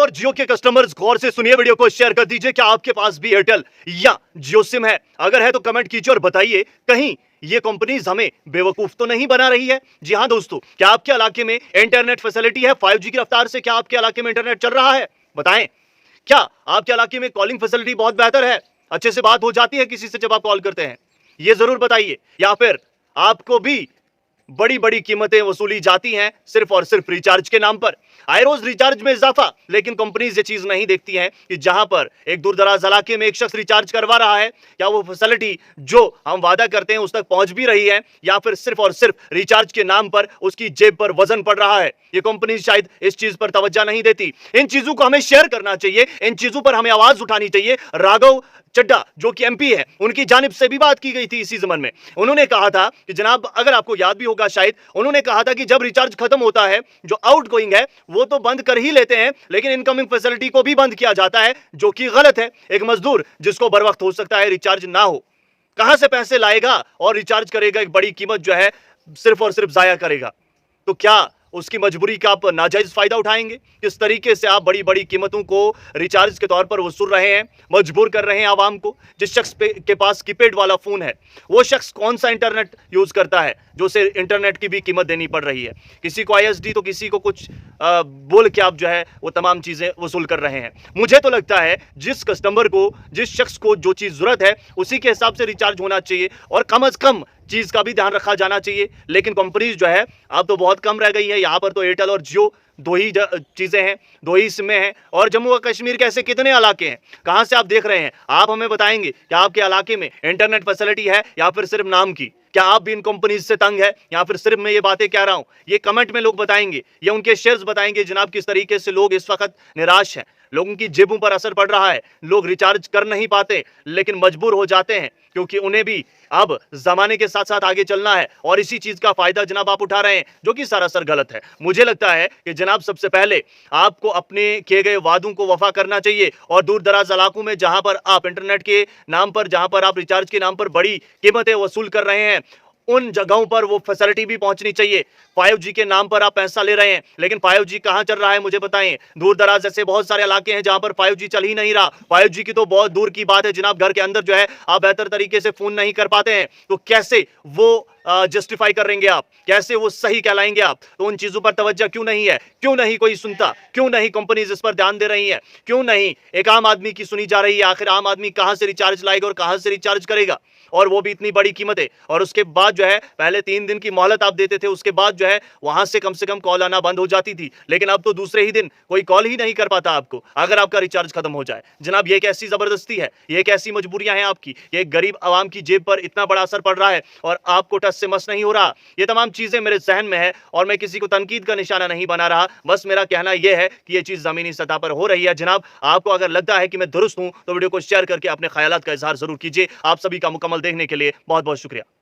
और जियो के कस्टमर्स गौर से सुनिए, वीडियो को शेयर कर दीजिए। क्या आपके पास भी एयरटेल या जियो सिम है? अगर है तो कमेंट कीजिए और बताइए, कहीं ये कंपनीज हमें बेवकूफ तो नहीं बना रही है? जी हां दोस्तों, क्या आपके इलाके में इंटरनेट फैसिलिटी है 5G की रफ्तार से? क्या आपके इलाके में इंटरनेट चल रहा है? बताएं। क्या आपके इलाके में कॉलिंग फैसिलिटी बहुत बेहतर है? अच्छे से बात हो जाती है किसी से जब आप कॉल करते हैं? ये जरूर बताइए। या फिर आपको भी बड़ी बड़ी कीमतें वसूली जाती हैं सिर्फ और सिर्फ रिचार्ज के नाम पर? आए रोज रिचार्ज में इजाफा, लेकिन कंपनीज ये चीज नहीं देखती हैं कि जहां पर एक दूर दराज इलाके में एक शख्स रिचार्ज करवा रहा है, क्या वो फैसिलिटी जो हम वादा करते हैं उस तक पहुंच भी रही है, या फिर सिर्फ और सिर्फ रिचार्ज के नाम पर उसकी जेब पर वजन पड़ रहा है? ये कंपनी शायद इस चीज पर तवज्जो नहीं देती। इन चीजों को हमें शेयर करना चाहिए, इन चीजों पर हमें आवाज उठानी चाहिए। राघव चड्ढा जो कि एमपी है, उनकी जानिब से भी बात की गई थी इसी जमन में। उन्होंने कहा था कि जनाब, अगर आपको याद भी होगा शायद, उन्होंने कहा था कि जब रिचार्ज खत्म होता है, जो आउटगोइंग है वो तो बंद कर ही लेते हैं, लेकिन इनकमिंग फैसिलिटी को भी बंद किया जाता है, जो कि गलत है। एक मजदूर जिसको बर वक्त हो सकता है रिचार्ज ना हो, कहां से पैसे लाएगा और रिचार्ज करेगा? एक बड़ी कीमत जो है सिर्फ और सिर्फ जाया करेगा। तो क्या उसकी मजबूरी का आप नाजायज फायदा उठाएंगे? किस तरीके से आप बड़ी बड़ी कीमतों को रिचार्ज के तौर पर वसूल रहे हैं, मजबूर कर रहे हैं आवाम को? जिस शख्स के पास कीपैड वाला फोन है, वो शख्स कौन सा इंटरनेट यूज करता है जो उसे इंटरनेट की भी कीमत देनी पड़ रही है? किसी को आईएसडी तो किसी को कुछ बोल के आप जो है वो तमाम चीजें वसूल कर रहे हैं। मुझे तो लगता है जिस कस्टमर को, जिस शख्स को जो चीज जरूरत है उसी के हिसाब से रिचार्ज होना चाहिए, और कम अज कम चीज का भी ध्यान रखा जाना चाहिए। लेकिन कंपनीज जो है अब तो बहुत कम रह गई है। यहां पर तो एयरटेल और जियो दो ही चीजें हैं, दो ही सिमें हैं। और जम्मू और कश्मीर के ऐसे कितने इलाके हैं? कहां से आप देख रहे हैं? आप हमें बताएंगे कि आपके इलाके में इंटरनेट फैसिलिटी है या फिर सिर्फ नाम की? क्या आप भी इन कंपनीज से तंग है या फिर सिर्फ मैं ये बातें कह रहा हूं? ये कमेंट में लोग बताएंगे, ये उनके शेयर्स बताएंगे जनाब, किस तरीके से लोग इस वक्त निराश हैं। लोगों की जेबों पर असर पड़ रहा है। लोग रिचार्ज कर नहीं पाते, लेकिन मजबूर हो जाते हैं, क्योंकि उन्हें भी अब जमाने के साथ साथ आगे चलना है, और इसी चीज का फायदा जनाब आप उठा रहे हैं, जो कि सरासर गलत है। मुझे लगता है कि जनाब सबसे पहले आपको अपने किए गए वादों को वफा करना चाहिए, और दूर दराज इलाकों में जहां पर आप इंटरनेट के नाम पर, जहां पर आप रिचार्ज के नाम पर बड़ी कीमतें वसूल कर रहे हैं, उन जगहों पर वो फैसिलिटी भी पहुंचनी चाहिए। 5G के नाम पर आप पैसा ले रहे हैं, लेकिन 5G कहां चल रहा है मुझे बताएं। दूर दराज ऐसे बहुत सारे इलाके हैं जहां पर 5G चल ही नहीं रहा। 5G की तो बहुत दूर की बात है जनाब, घर के अंदर जो है आप बेहतर तरीके से फोन नहीं कर पाते हैं, तो कैसे वो जस्टिफाई करेंगे आप? कैसे वो सही कहलाएंगे आप? तो उन चीजों पर तवज्जो क्यों नहीं है? क्यों नहीं कोई सुनता? क्यों नहीं कंपनीज इस पर ध्यान दे रही हैं? क्यों नहीं एक आम आदमी की सुनी जा रही है? आखिर आम आदमी कहां से रिचार्ज लाएगा और कहां से रिचार्ज करेगा? और वो भी इतनी बड़ी कीमतें। और उसके बाद जो है पहले 3 दिन की मोहलत आप देते थे, उसके बाद जो है वहां से कम कॉल आना बंद हो जाती थी, लेकिन अब तो दूसरे ही दिन कोई कॉल ही नहीं कर पाता आपको अगर आपका रिचार्ज खत्म हो जाए। जनाब, ये कैसी जबरदस्ती है? ये कैसी मजबूरियां हैं आपकी? ये गरीब आवाम की जेब पर इतना बड़ा असर पड़ रहा है और आपको टस से मस नहीं हो रहा। ये तमाम चीजें मेरे जहन में है, और मैं किसी को तनकीद का निशाना नहीं बना रहा, बस मेरा कहना यह है कि ये चीज जमीनी सतह पर हो रही है। जनाब, आपको अगर लगता है कि मैं दुरुस्त हूं तो वीडियो को शेयर करके अपने ख्यालात का इजहार जरूर कीजिए। आप सभी का मुकम्मल देखने के लिए बहुत बहुत शुक्रिया।